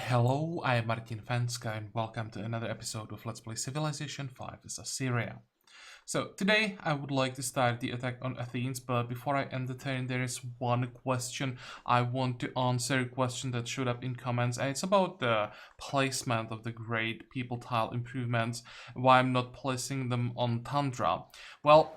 Hello, I am Martin Fencka and welcome to another episode of Let's Play Civilization 5 is Assyria. So today I would like to start the attack on Athens, but before I end the turn there is one question. I want to answer a question that showed up in comments, and it's about the placement of the great people tile improvements, why I'm not placing them on Tundra. Well,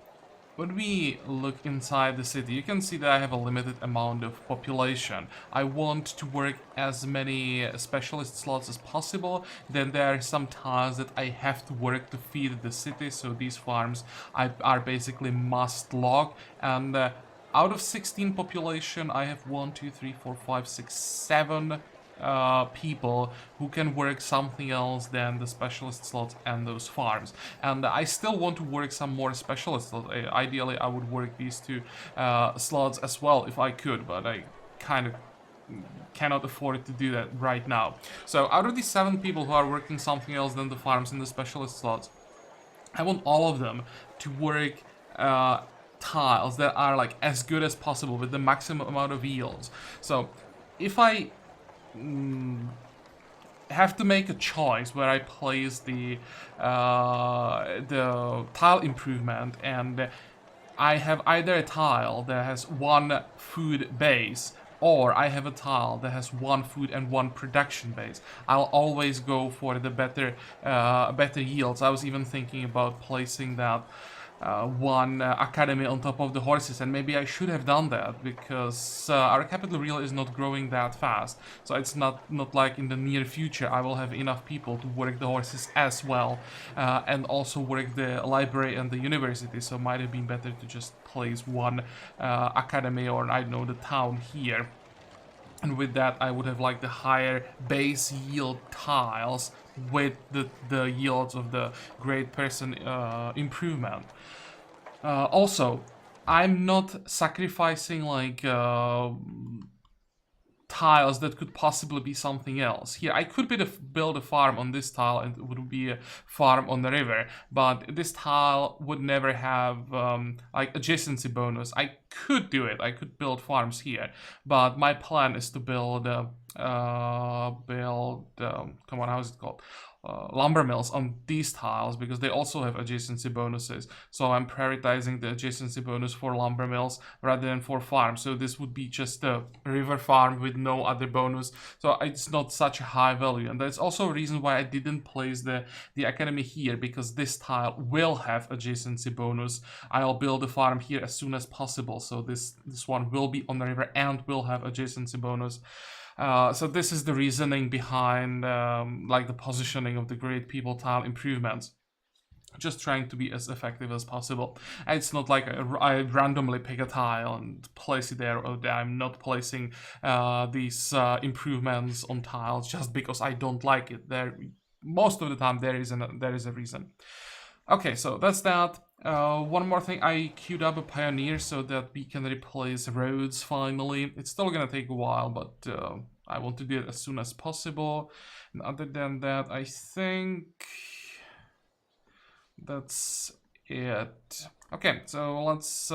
when we look inside the city, you can see that I have a limited amount of population. I want to work as many specialist slots as possible. Then there are some tiles that I have to work to feed the city, so these farms are basically must log. And out of 16 population, I have 1, 2, 3, 4, 5, 6, 7 people who can work something else than the specialist slots and those farms. And I still want to work some more specialist slots. Ideally, I would work these two slots as well if I could, but I kind of cannot afford to do that right now. So out of these 7 people who are working something else than the farms and the specialist slots, I want all of them to work tiles that are like as good as possible with the maximum amount of yields. So if I have to make a choice where I place the tile improvement, and I have either a tile that has 1 food base, or I have a tile that has 1 food and 1 production base. I'll always go for the better yields. I was even thinking about placing that one academy on top of the horses, and maybe I should have done that because our capital really is not growing that fast. So it's not like in the near future I will have enough people to work the horses as well and also work the library and the university. So might have been better to just place one academy, or I don't know, the town here. And with that, I would have like the higher base yield tiles with the yields of the great person improvement. Also, I'm not sacrificing like tiles that could possibly be something else. Here, I could build a farm on this tile and it would be a farm on the river, but this tile would never have like adjacency bonus. I could do it. I could build farms here, but my plan is to build come on, how is it called? Lumber mills on these tiles because they also have adjacency bonuses. So I'm prioritizing the adjacency bonus for lumber mills rather than for farms. So this would be just a river farm with no other bonus. So it's not such a high value. And that's also a reason why I didn't place the academy here, because this tile will have adjacency bonus. I'll build a farm here as soon as possible. So this one will be on the river and will have adjacency bonus. So this is the reasoning behind like the positioning of the great people tile improvements. Just trying to be as effective as possible. And it's not like I randomly pick a tile and place it there, or I'm not placing these improvements on tiles just because I don't like it. Most of the time there is a reason. Okay, so that's that. One more thing, I queued up a pioneer so that we can replace roads finally. It's still gonna take a while, but I want to do it as soon as possible. And other than that, I think that's it. Okay, so let's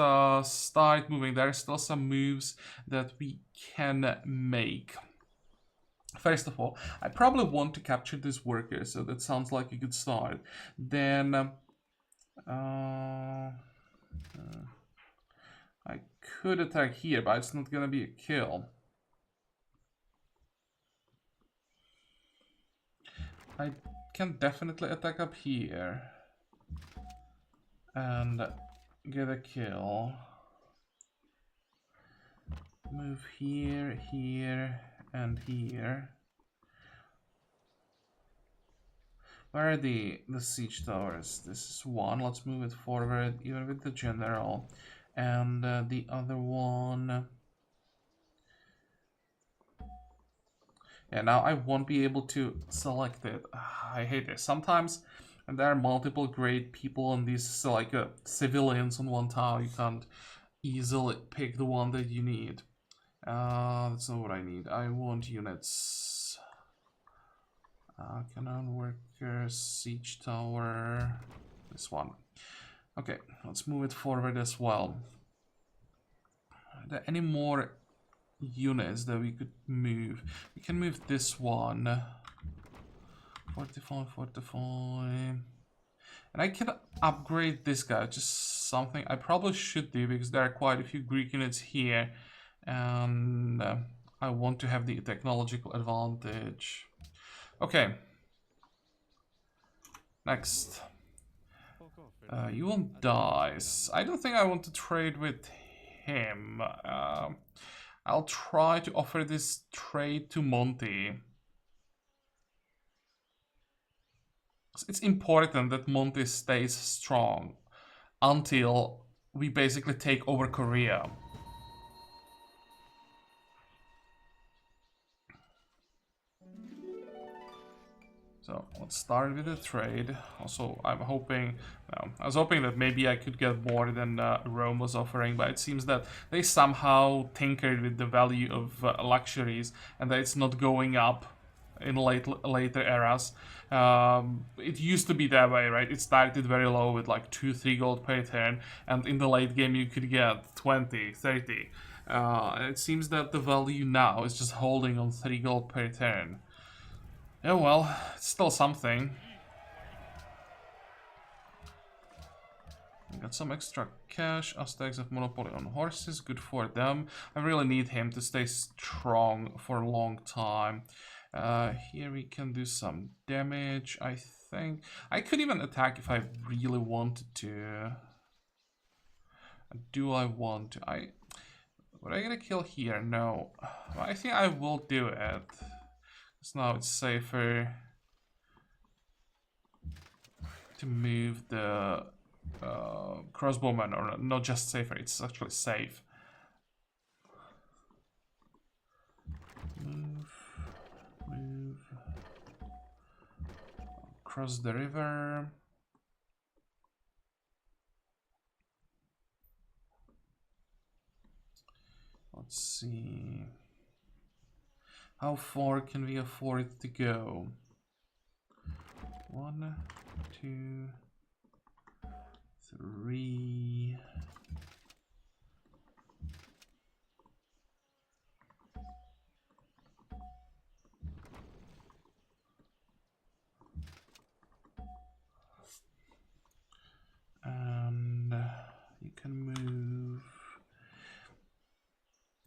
start moving. There are still some moves that we can make. First of all, I probably want to capture this worker, so that sounds like a good start. Then I could attack here, but it's not gonna be a kill. I can definitely attack up here and get a kill. Move here, here, and here. Where are the siege towers? This is one. Let's move it forward, even with the general. And the other one. Yeah, now I won't be able to select it. I hate this. Sometimes, and there are multiple great people on these, like civilians on one tile, you can't easily pick the one that you need. That's not what I need. I want units. Cannon worker, siege tower, this one. Okay, let's move it forward as well. Are there any more units that we could move. We can move this one. 45, 45. And I can upgrade this guy, just something I probably should do because there are quite a few Greek units here. And I want to have the technological advantage. Okay. Next. You won't die. I don't think I want to trade with him. I'll try to offer this trade to Monty. It's important that Monty stays strong until we basically take over Korea. So let's start with the trade. Also, I'm hoping, I was hoping that maybe I could get more than Rome was offering, but it seems that they somehow tinkered with the value of luxuries and that it's not going up in later eras. It used to be that way, right? It started very low with like 2-3 gold per turn, and in the late game you could get 20, 30. It seems that the value now is just holding on 3 gold per turn. Yeah, well, it's still something. Got some extra cash. Aztecs have monopoly on horses, good for them. I really need him to stay strong for a long time. Here we can do some damage, I think. I could even attack if I really wanted to. Do I want to? Would I get a kill here? No. I think I will do it. So now it's safer to move the crossbowman, or not just safer, it's actually safe. Move. Cross the river. Let's see. How far can we afford to go? 1, 2, 3. And you can move.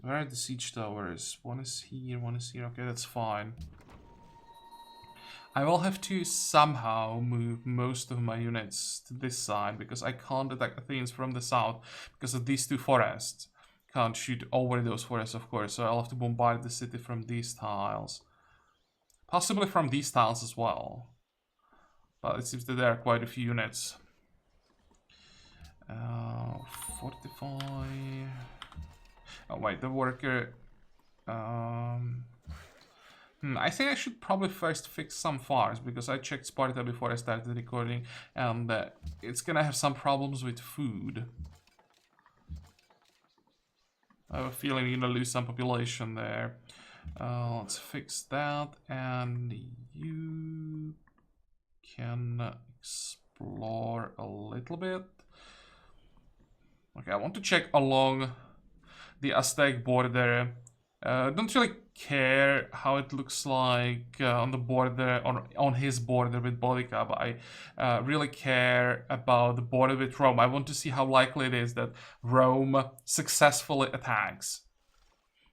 Where are the siege towers? One is here, one is here. Okay, that's fine. I will have to somehow move most of my units to this side because I can't attack Athens from the south because of these two forests. Can't shoot over those forests, of course, so I'll have to bombard the city from these tiles. Possibly from these tiles as well. But it seems that there are quite a few units. 45. Oh wait, the worker. I think I should probably first fix some farms because I checked Sparta before I started recording, and it's gonna have some problems with food. I have a feeling you're gonna lose some population there. Let's fix that, and you can explore a little bit. Okay, I want to check along the Aztec border. Don't really care how it looks like on the border, on his border with Bodica, but I really care about the border with Rome. I want to see how likely it is that Rome successfully attacks,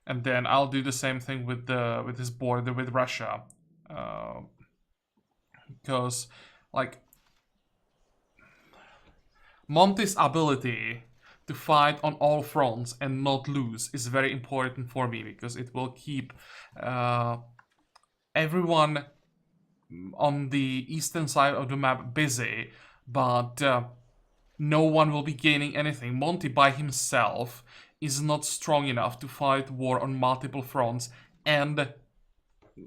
and then I'll do the same thing with his border with Russia, because like Monty's ability to fight on all fronts and not lose is very important for me because it will keep everyone on the eastern side of the map busy, but no one will be gaining anything. Monty by himself is not strong enough to fight war on multiple fronts and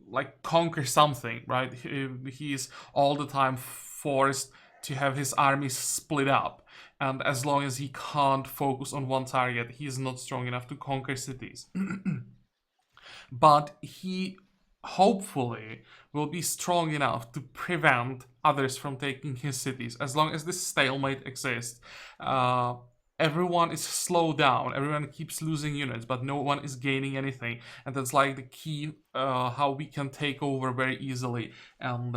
like conquer something, right? He is all the time forced to have his armies split up. And as long as he can't focus on one target, he is not strong enough to conquer cities. But he hopefully will be strong enough to prevent others from taking his cities. As long as this stalemate exists, everyone is slowed down, everyone keeps losing units, but no one is gaining anything. And that's like the key how we can take over very easily and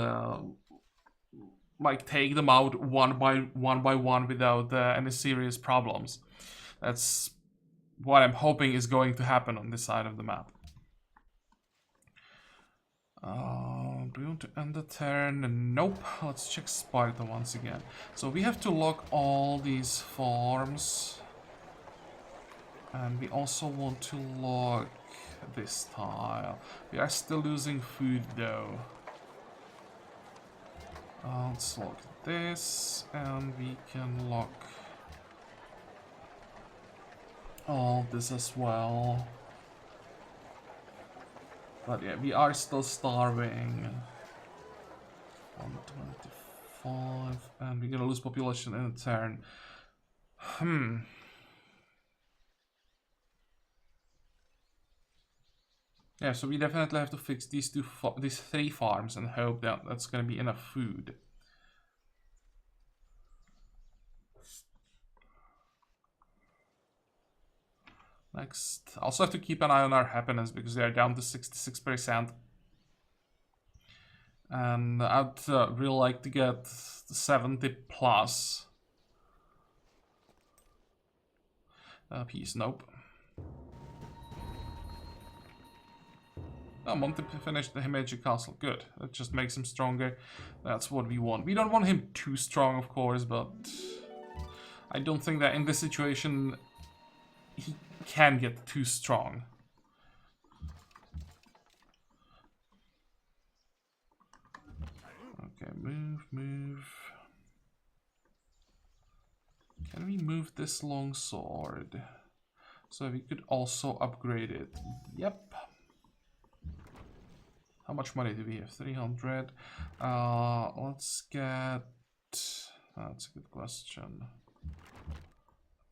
like take them out one by one without any serious problems. That's what I'm hoping is going to happen on this side of the map. Do we want to end the turn? Nope. Let's check Sparta once again. So we have to lock all these farms. And we also want to lock this tile. We are still losing food though. Let's lock this, and we can lock all this as well. But yeah, we are still starving. 125, and we're gonna lose population in a turn. Yeah, so we definitely have to fix these these 3 farms and hope that that's gonna be enough food. Next, also have to keep an eye on our happiness because they are down to 66%. And I'd really like to get 70 plus. Peace, nope. Oh, Monty finished the Himeji Castle. Good. That just makes him stronger. That's what we want. We don't want him too strong, of course, but I don't think that in this situation he can get too strong. Okay, move. Can we move this longsword? So we could also upgrade it. Yep. How much money do we have? 300. Let's get... That's a good question.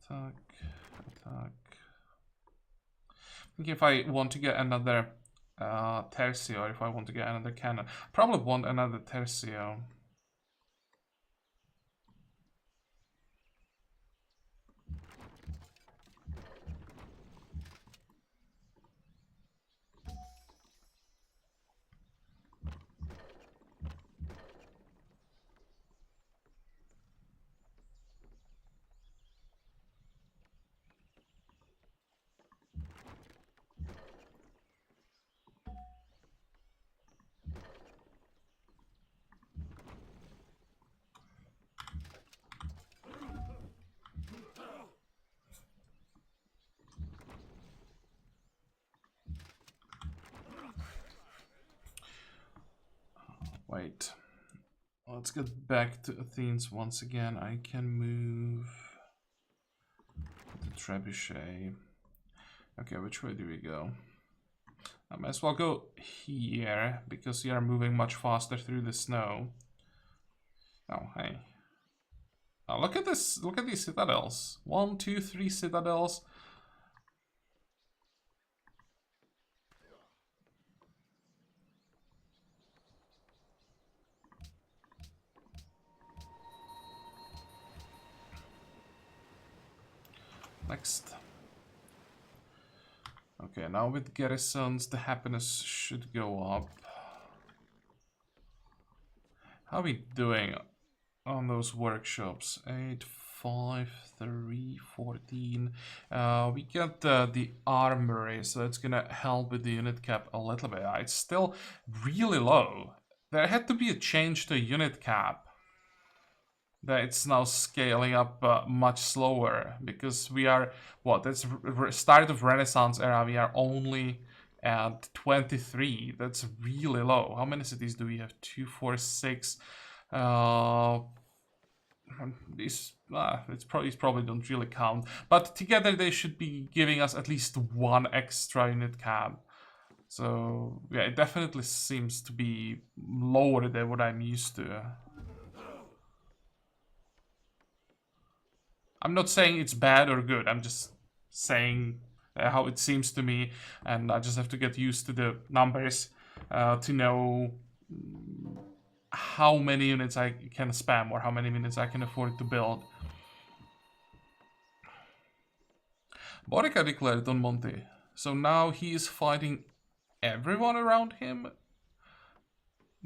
Attack. I think if I want to get another Tercio, or if I want to get another cannon, probably want another Tercio. Wait. Let's get back to Athens once again. I can move the trebuchet. Okay, which way do we go? I might as well go here because we are moving much faster through the snow. Oh, hey. Oh, look at this. Look at these citadels. 1, 2, 3 citadels. Next. Okay, now with garrisons, the happiness should go up. How are we doing on those workshops? 8, 5, 3, 14. We get the armory, so it's gonna help with the unit cap a little bit. It's still really low. There had to be a change to unit cap. That it's now scaling up much slower because we are, what, that's start of Renaissance era, we are only at 23. That's really low. How many cities do we have? 2, 4, 6. These probably don't really count, but together they should be giving us at least 1 extra unit cap. So yeah, it definitely seems to be lower than what I'm used to. I'm not saying it's bad or good, I'm just saying how it seems to me, and I just have to get used to the numbers to know how many units I can spam or how many units I can afford to build. Borica declared on Monte. So now he is fighting everyone around him.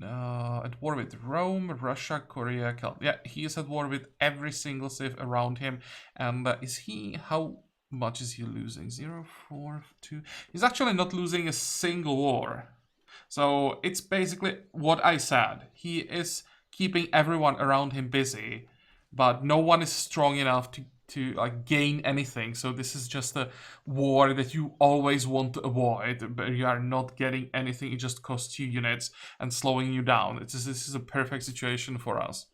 At war with Rome, Russia, Korea, yeah, he is at war with every single civ around him. And is he... how much is he losing? 0, 4, 2... He's actually not losing a single war. So it's basically what I said. He is keeping everyone around him busy, but no one is strong enough to like gain anything. So this is just a war that you always want to avoid, but you are not getting anything. It just costs you units and slowing you down. This is a perfect situation for us.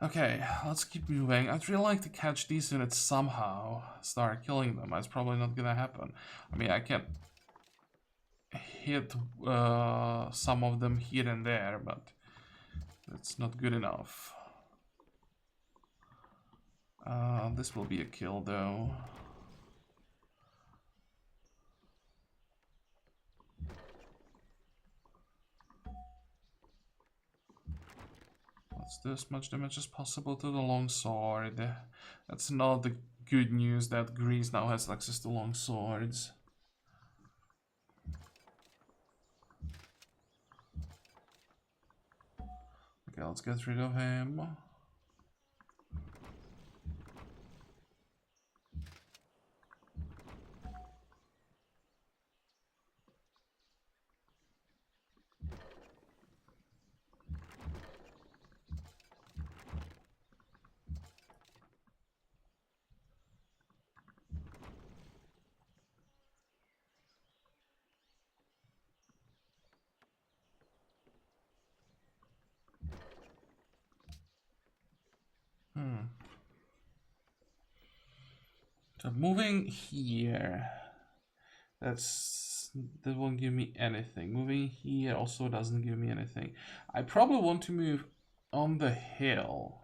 Okay, let's keep moving. I'd really like to catch these units somehow. Start killing them. That's probably not gonna happen. I mean, I can hit some of them here and there, but that's not good enough. This will be a kill, though. Let's do as much damage as possible to the longsword. That's not the good news that Greece now has access to longswords. Okay, let's get rid of him. So moving here, that won't give me anything. Moving here also doesn't give me anything. I probably want to move on the hill.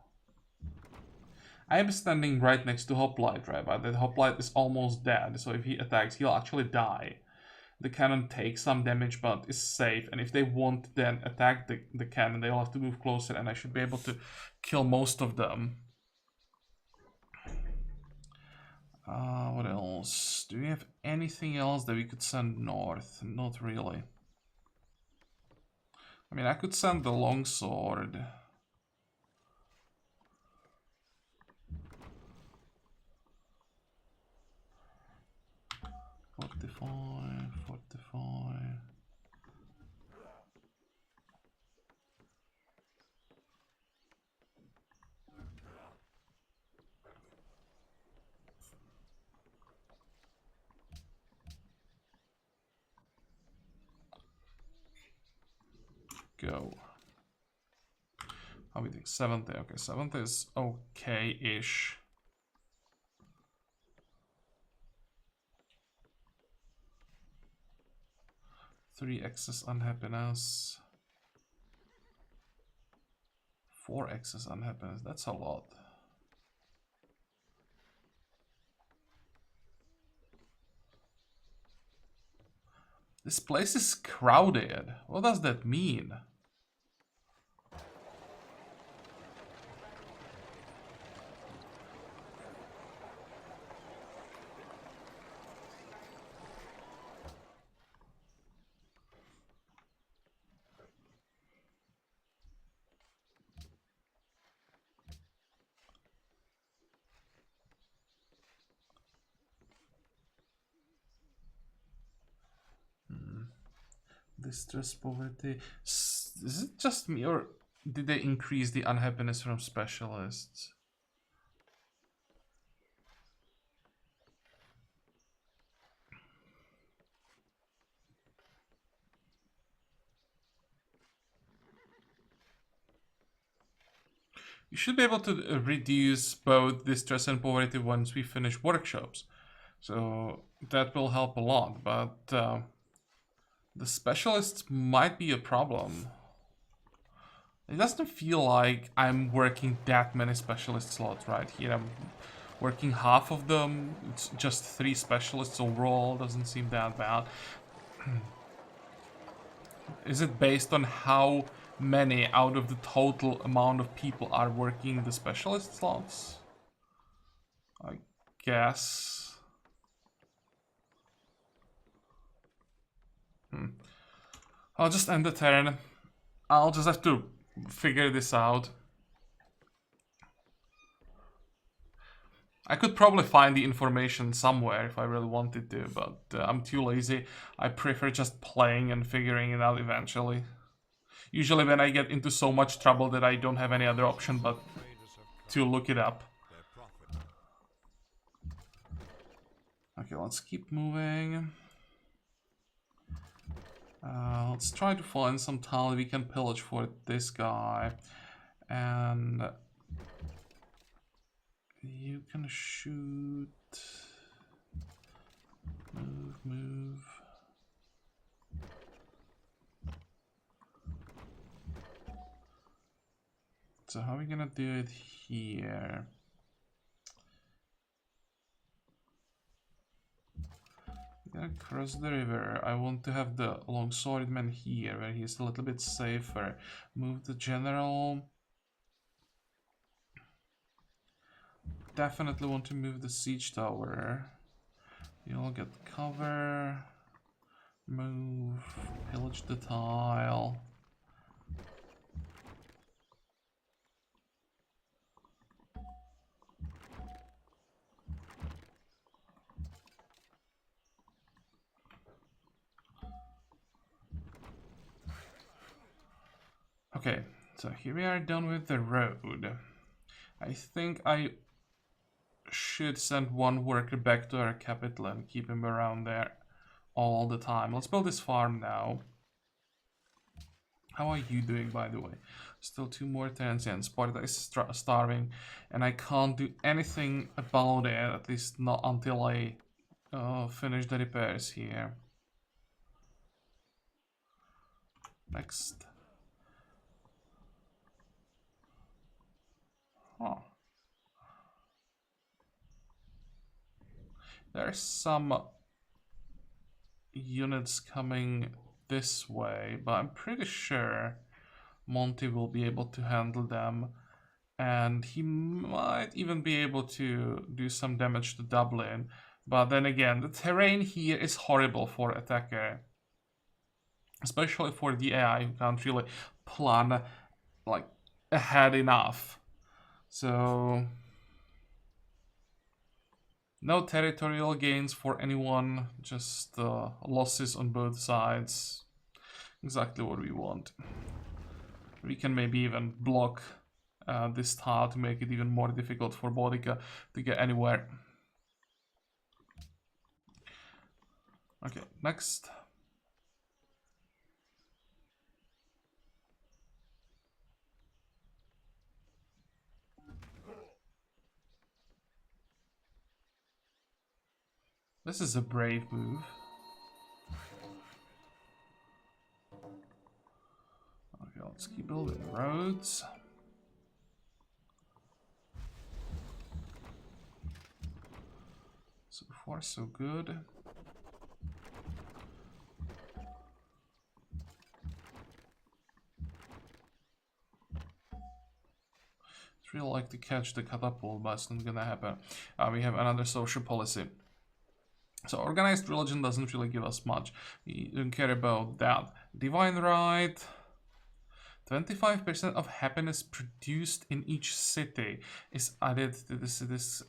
I am standing right next to Hoplite, right? But that Hoplite is almost dead, so if he attacks, he'll actually die. The cannon takes some damage, but is safe. And if they won't then attack the cannon, they'll have to move closer, and I should be able to kill most of them. What else? Do we have anything else that we could send north? Not really. I mean, I could send the longsword. Fortify. Go. How we doing? 70. Okay, 70 is okay-ish. Three excess unhappiness. 4 excess unhappiness. That's a lot. This place is crowded. What does that mean? Distress, poverty. Is it just me, or did they increase the unhappiness from specialists? You should be able to reduce both distress and poverty once we finish workshops. So that will help a lot, but the specialists might be a problem. It doesn't feel like I'm working that many specialist slots right here. I'm working half of them. It's just 3 specialists overall. Doesn't seem that bad. Is it based on how many out of the total amount of people are working the specialist slots? I guess. I'll just end the turn. I'll just have to figure this out. I could probably find the information somewhere if I really wanted to, but I'm too lazy. I prefer just playing and figuring it out eventually. Usually when I get into so much trouble that I don't have any other option but to look it up. Okay, let's keep moving. Let's try to find some talent we can pillage for this guy. And you can shoot. Move. So how are we gonna do it here? We're gonna cross the river. I want to have the longsword man here, where he's a little bit safer. Move the general. Definitely want to move the siege tower. You'll get cover. Move. Pillage the tile. Okay, so here we are done with the road. I think I should send one worker back to our capital and keep him around there all the time. Let's build this farm now. How are you doing, by the way? Still 2 more turns in. Sparta is starving, and I can't do anything about it, at least not until I finish the repairs here. Next. Oh. There's some units coming this way, but I'm pretty sure Monty will be able to handle them, and he might even be able to do some damage to Dublin. But then again, the terrain here is horrible for attacker, especially for the AI who can't really plan like ahead enough. So no territorial gains for anyone, just losses on both sides. Exactly what we want. We can maybe even block this tile to make it even more difficult for Bodica to get anywhere. Okay, next. This is a brave move. Okay, let's keep building roads. So far, so good. I'd really like to catch the catapult, but it's not gonna happen. We have another social policy. So organized religion doesn't really give us much. We don't care about that. Divine right. 25% of happiness produced in each city is added to the city's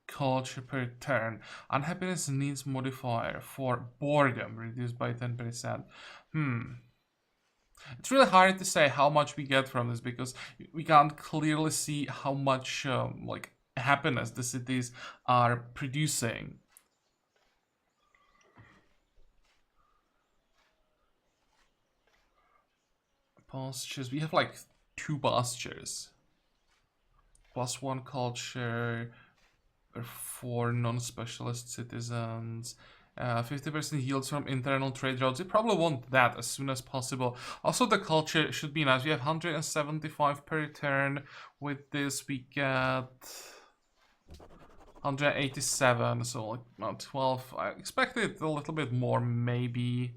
culture per turn. Unhappiness needs modifier for boredom reduced by 10%. It's really hard to say how much we get from this because we can't clearly see how much like happiness the cities are producing. Pastures. We have like 2 pastures. +1 culture. 4 non-specialist citizens. 50% yields from internal trade routes. We probably want that as soon as possible. Also, the culture should be nice. We have 175 per turn. With this, we get 187. So like 12. I expected a little bit more, maybe.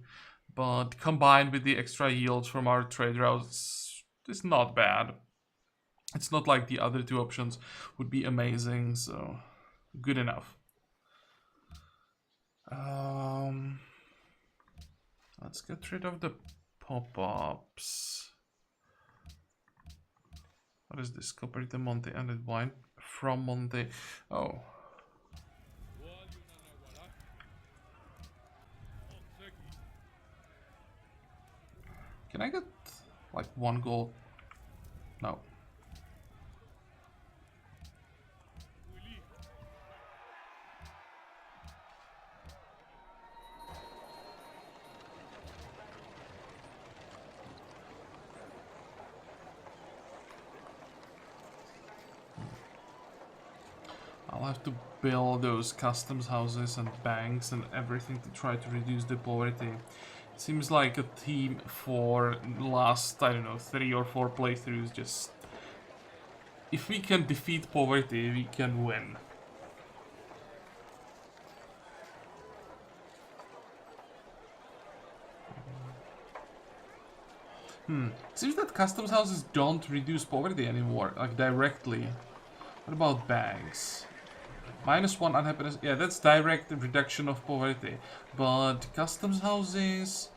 But combined with the extra yields from our trade routes, it's not bad. It's not like the other two options would be amazing, so good enough. Let's get rid of the pop-ups. What is this? Cooperative Monte and wine from Monte. Oh. Can I get like 1 gold? No. I'll have to build those customs houses and banks and everything to try to reduce the poverty. It seems like a theme for last, I don't know, 3 or 4 playthroughs. Just if we can defeat poverty, we can win. Seems that customs houses don't reduce poverty anymore, like directly. What about banks? -1 unhappiness. Yeah, that's direct reduction of poverty. But customs houses...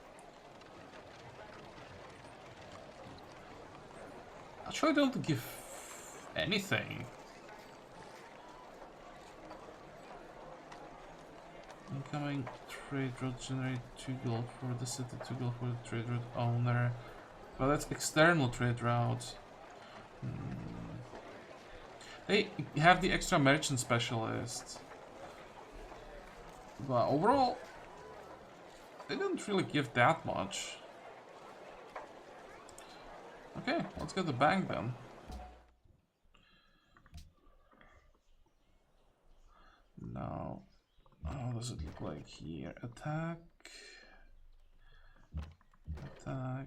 Actually, don't give anything. Incoming trade route generate 2 gold for the city, 2 gold for the trade route owner. Well, that's external trade route. They have the extra merchant specialist. But overall, they didn't really give that much. Okay, let's get the bank then. Now, how does it look like here? Attack. Attack.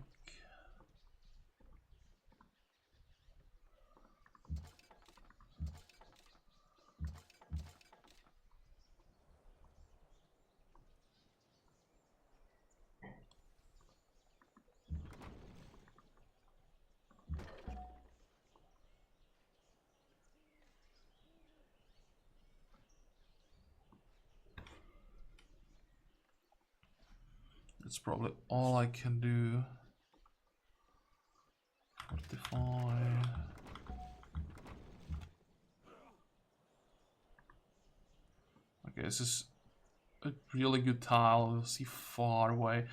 That's probably all I can do. Fortify. Okay, this is a really good tile. We'll see far away.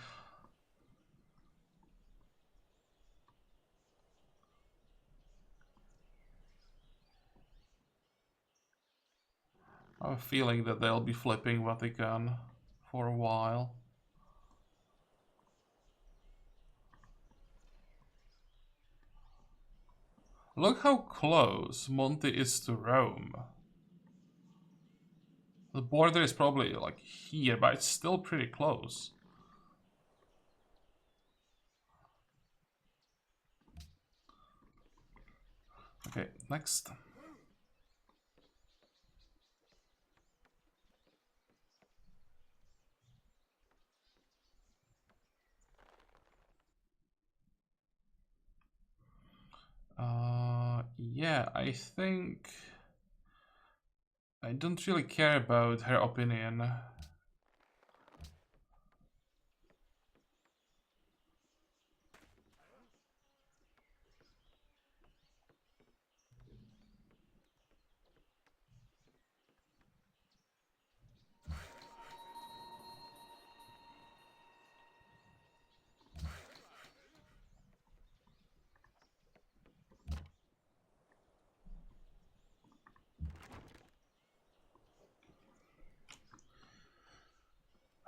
I have a feeling that they'll be flipping Vatican for a while. Look how close Monte is to Rome. The border is probably like here, but it's still pretty close. Okay, next. Yeah, I think I don't really care about her opinion.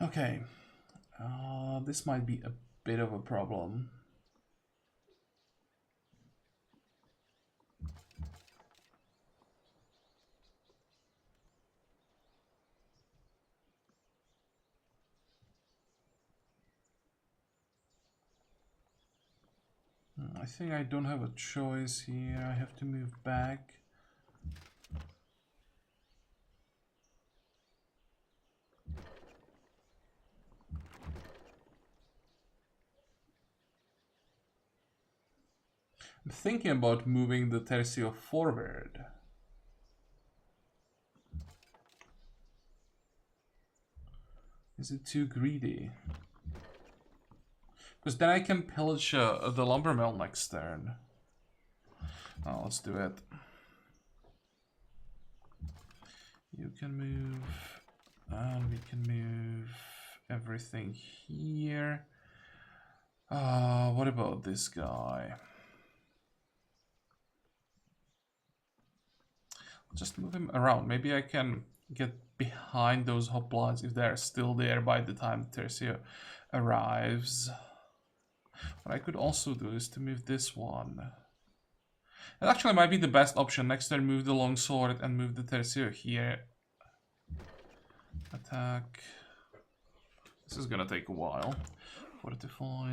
Okay, this might be a bit of a problem. I think I don't have a choice here. I have to move back. I'm thinking about moving the tercio forward. Is it too greedy? Because then I can pillage the lumber mill next turn. Oh, let's do it. You can move, and we can move everything here. What about this guy? Just move him around. Maybe I can get behind those hoplites if they're still there by the time Tercio arrives. What I could also do is to move this one. It actually might be the best option. Next turn, move the longsword and move the Tercio here. Attack. This is gonna take a while. Fortify.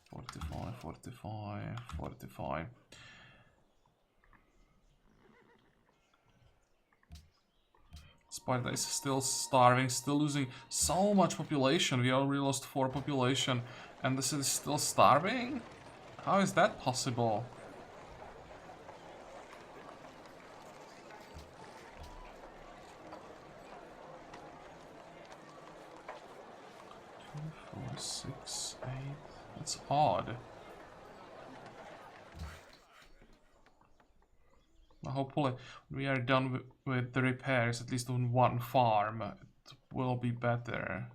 Fortify, fortify, fortify. Sparta is still starving, still losing so much population. We already lost 4 population, and this is still starving? How is that possible? Two, 4, 6, 8. That's odd. Hopefully, when we are done with the repairs, at least on one farm, it will be better.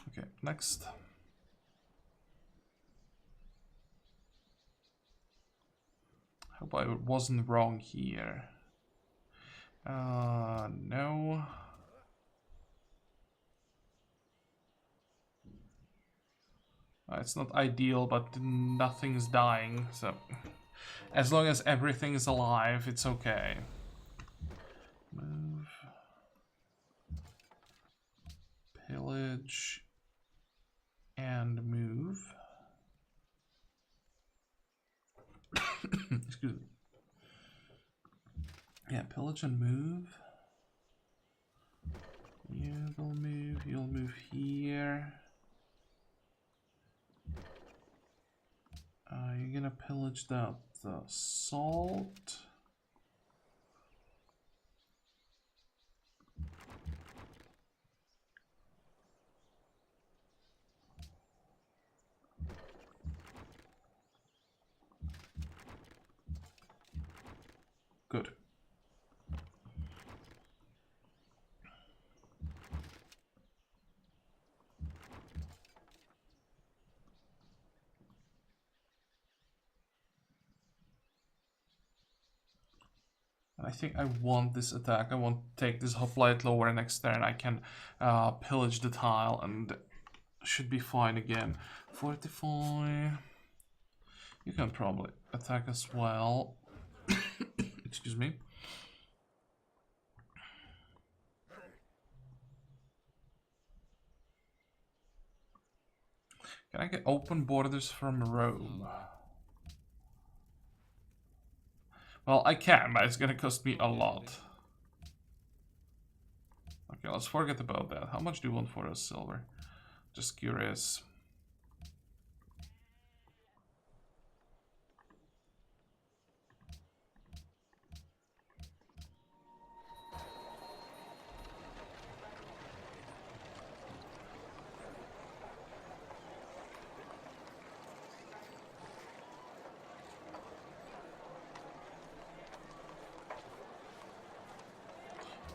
Okay, next. Hope I wasn't wrong here. No. It's not ideal, but nothing's dying, so as long as everything is alive, it's okay. Move. Pillage. And move. Excuse me. Yeah, pillage and move. You'll move here. You're gonna pillage that salt. Good. I think I want this attack. I want to take this hoplite lower next turn. I can pillage the tile and should be fine again. Fortify. You can probably attack as well. Excuse me. Can I get open borders from Rome? Well, I can, but it's gonna cost me a lot. Okay, let's forget about that. How much do you want for a silver? Just curious.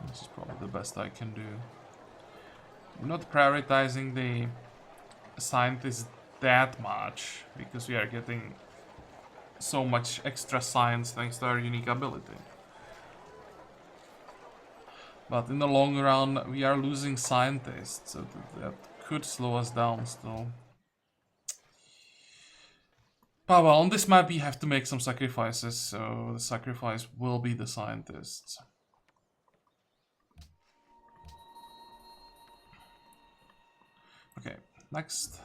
This is probably the best I can do. I'm not prioritizing the scientists that much because we are getting so much extra science thanks to our unique ability. But in the long run, we are losing scientists, so that could slow us down still. But well, on this map we have to make some sacrifices, so the sacrifice will be the scientists. Okay, next.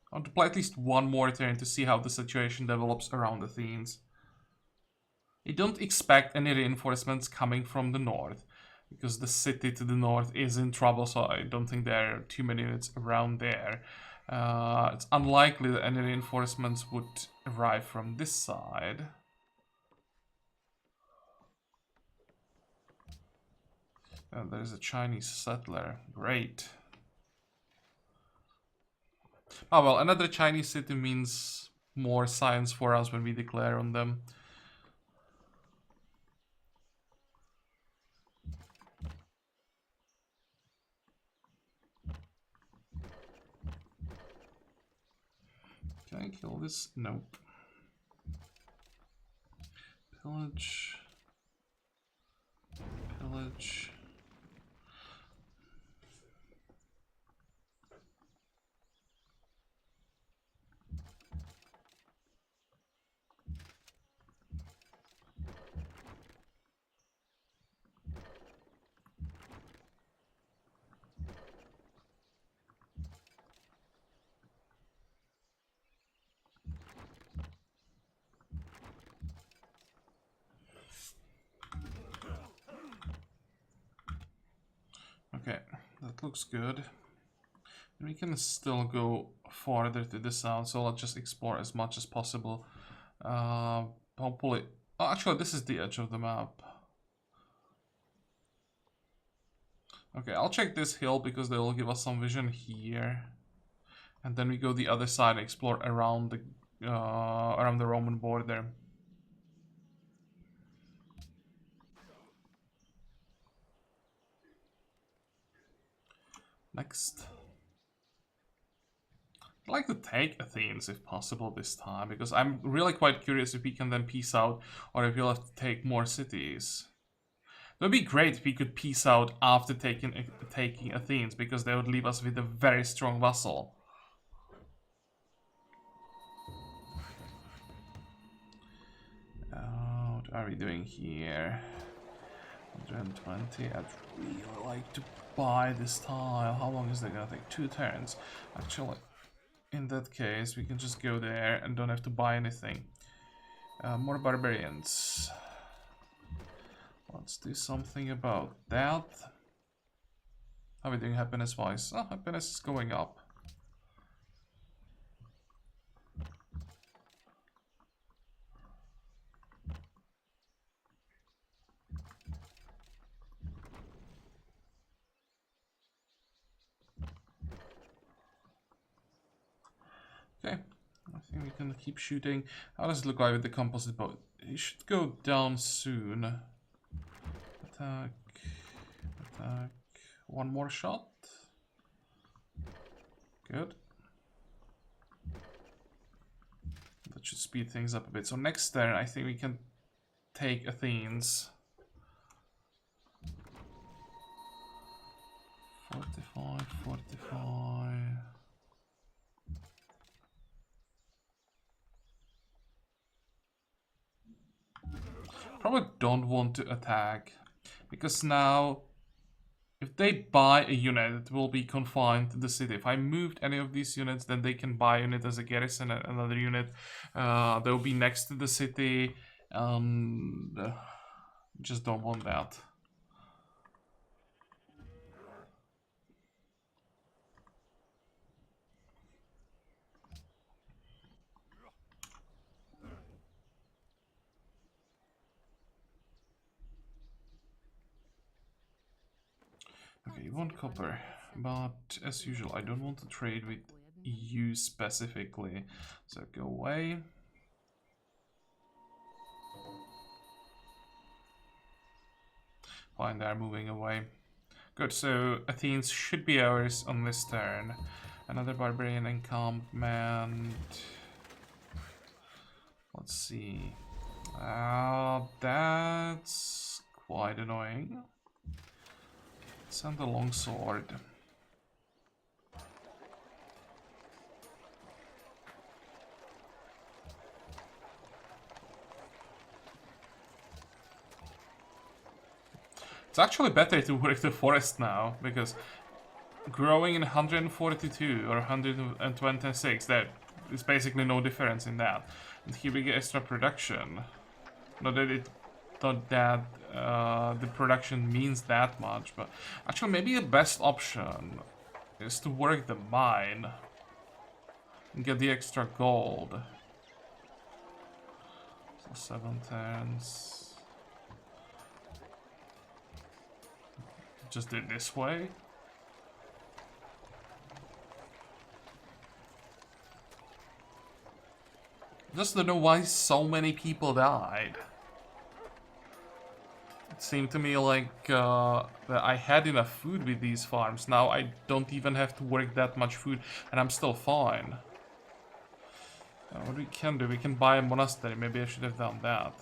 I want to play at least one more turn to see how the situation develops around Athens. I don't expect any reinforcements coming from the north. because the city to the north is in trouble, so I don't think there are too many units around there. It's unlikely that any reinforcements would arrive from this side. There's a Chinese settler. Great. Oh well, another Chinese city means more science for us when we declare on them. Can I kill this? Nope. Pillage. Pillage. Okay, that looks good. We can still go farther to the south, so let's just explore as much as possible. Hopefully... Oh, actually, this is the edge of the map. Okay, I'll check this hill because they will give us some vision here. And then we go the other side, explore around the Roman border. Next. I'd like to take Athens if possible this time, because I'm really quite curious if we can then peace out or if we'll have to take more cities. It would be great if we could peace out after taking Athens, because they would leave us with a very strong vassal. What are we doing here? 120. I'd really like to buy this tile. How long is that gonna take? 2 turns. Actually, in that case, we can just go there and don't have to buy anything. More barbarians. Let's do something about that. How are we doing happiness-wise? Oh, happiness is going up. Okay, I think we can keep shooting. How does it look like with the composite bow? It should go down soon. Attack, attack. One more shot. Good. That should speed things up a bit. So next turn, I think we can take Athens. 45, 45. Probably don't want to attack, because now if they buy a unit, it will be confined to the city. If I moved any of these units, then they can buy a unit as a garrison and another unit. They'll be next to the city, and just don't want that. Okay, 1 copper, but as usual, I don't want to trade with you specifically, so go away. Fine, they're moving away. Good, so Athens should be ours on this turn. Another barbarian encampment. Let's see. That's quite annoying. Send a longsword. It's actually better to work the forest now, because growing in 142 or 126, there is basically no difference in that. And here we get extra production. Not that it thought that the production means that much, but actually maybe the best option is to work the mine and get the extra gold. So 7 turns. Just do it this way. Just don't know why so many people died. It seemed to me like that I had enough food with these farms. Now I don't even have to work that much food and I'm still fine. What we can do, we can buy a monastery. Maybe I should have done that.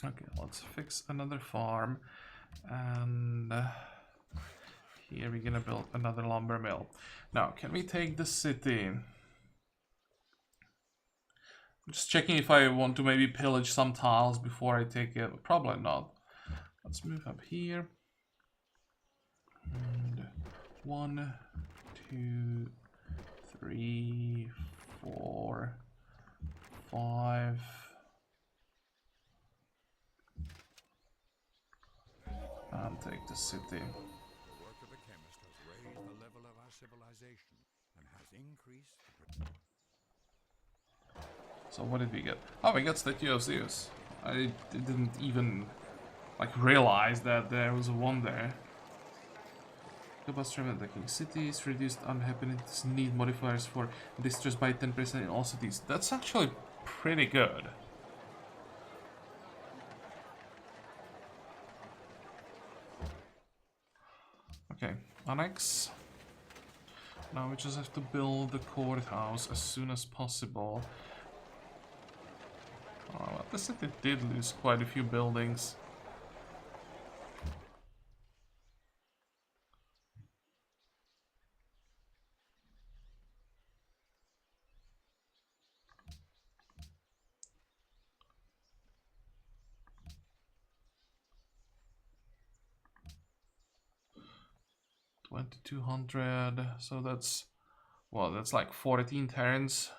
Okay, let's fix another farm, and here we're gonna build another lumber mill. Now, can we take the city? I'm just checking if I want to maybe pillage some tiles before I take it. Probably not. Let's move up here. And 1, 2, 3, 4, 5. And take the city. The work of the chemist has raised the level of our civilization and has increased the... So what did we get? Oh, we got Statue of Zeus. I didn't even like realize that there was one there. Capacity attacking cities, reduced unhappiness need modifiers for distress by 10% in all cities. That's actually pretty good. Okay, annex. Now we just have to build the courthouse as soon as possible. Oh, well, the city did lose quite a few buildings. $2,200, so that's, well, that's like 14 turns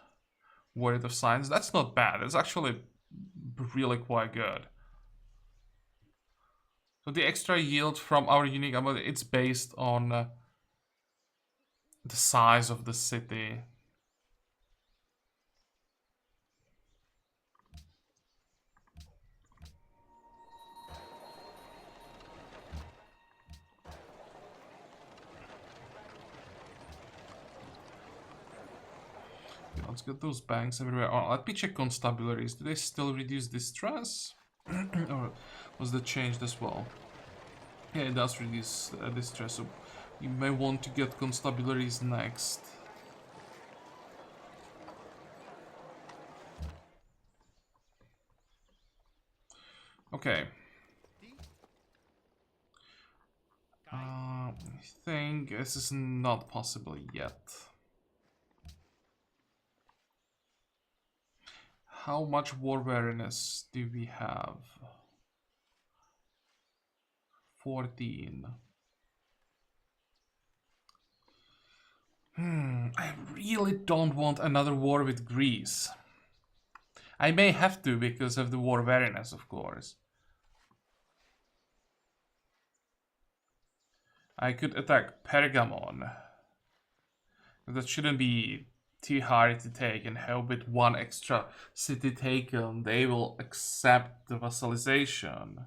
worth of science. That's not bad. It's actually really quite good. So the extra yield from our unique ability, it's based on the size of the city. Let's get those banks everywhere. Oh, let me check constabularies. Do they still reduce distress? Or was that changed as well? Yeah, it does reduce distress, so you may want to get constabularies next. Okay. I think this is not possible yet. How much war weariness do we have? 14. I really don't want another war with Greece. I may have to because of the war weariness, of course. I could attack Pergamon. That shouldn't be too hard to take, and hope with one extra city taken they will accept the vassalization.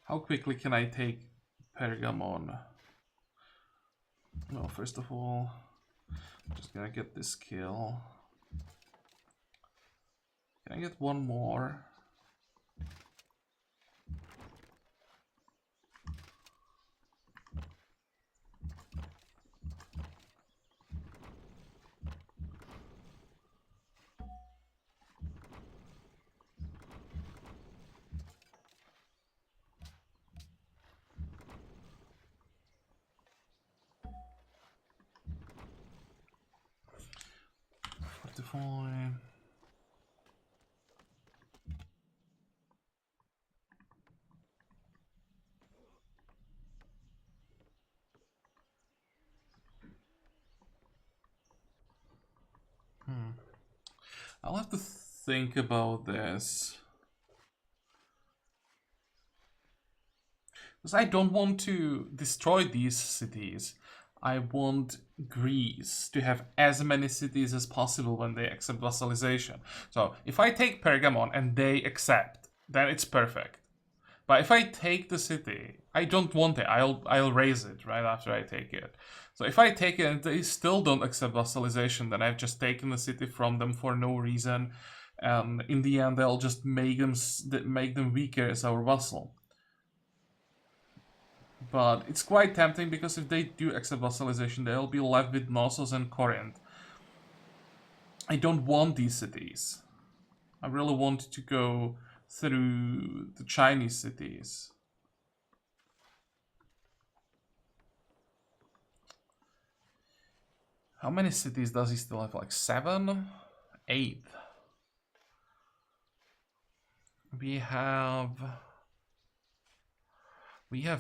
How quickly can I take Pergamon? Well, first of all, I'm just gonna get this kill. Can I get one more? I'll have to think about this. Because I don't want to destroy these cities. I want Greece to have as many cities as possible when they accept vassalization. So if I take Pergamon and they accept, then it's perfect. But if I take the city, I don't want it. I'll raise it right after I take it. So if I take it and they still don't accept vassalization, then I've just taken the city from them for no reason. And in the end, I'll just make them weaker as our vassal. But it's quite tempting because if they do accept vassalization, they'll be left with Knossos and Corinth. I don't want these cities. I really want to go through the Chinese cities. How many cities does he still have? Like 7? 8. We have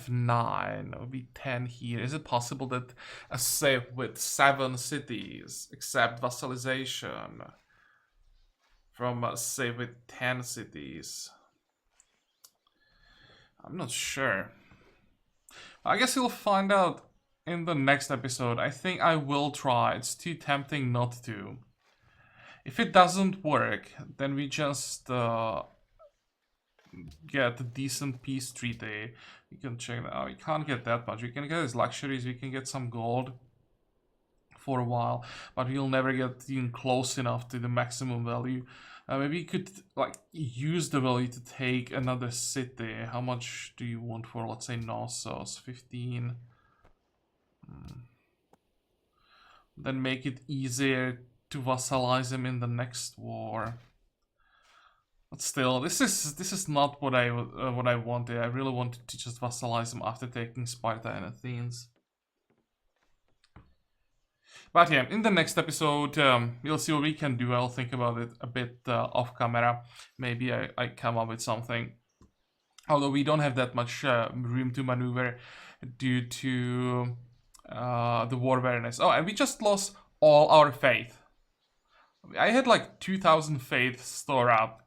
9. It would be 10 here. Is it possible that a save with 7 cities accept vassalization from a save with 10 cities? I'm not sure. I guess you'll find out in the next episode. I think I will try. It's too tempting not to. If it doesn't work, then we just get a decent peace treaty. We can check that out. We can't get that much. We can get his luxuries. We can get some gold for a while, but we'll never get even close enough to the maximum value. Maybe you could like use the value to take another city. How much do you want for, let's say, Knossos? 15. Then make it easier to vassalize him in the next war. But still, this is not what I wanted. I really wanted to just vassalize him after taking Sparta and Athens. But yeah, in the next episode, we'll see what we can do. I'll think about it a bit off camera. Maybe I come up with something. Although we don't have that much room to maneuver due to the war awareness. Oh, and we just lost all our faith. I had like 2,000 faith stored up,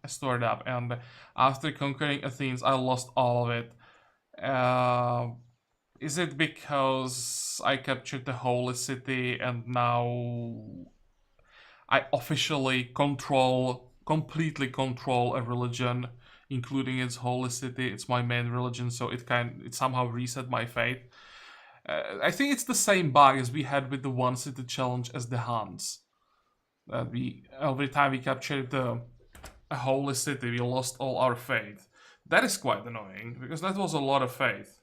and after conquering Athens, I lost all of it. Is it because I captured the holy city and now I officially completely control a religion, including its holy city? It's my main religion, so it somehow reset my faith. I think it's the same bug as we had with the one city challenge as the Huns. Every time we captured a holy city, we lost all our faith. That is quite annoying, because that was a lot of faith.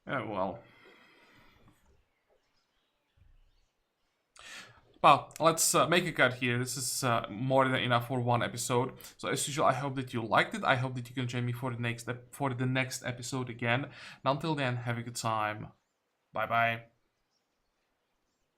Well. Well, let's make a cut here. This is more than enough for one episode. So as usual, I hope that you liked it. I hope that you can join me for the next episode again. And until then, have a good time. Bye bye.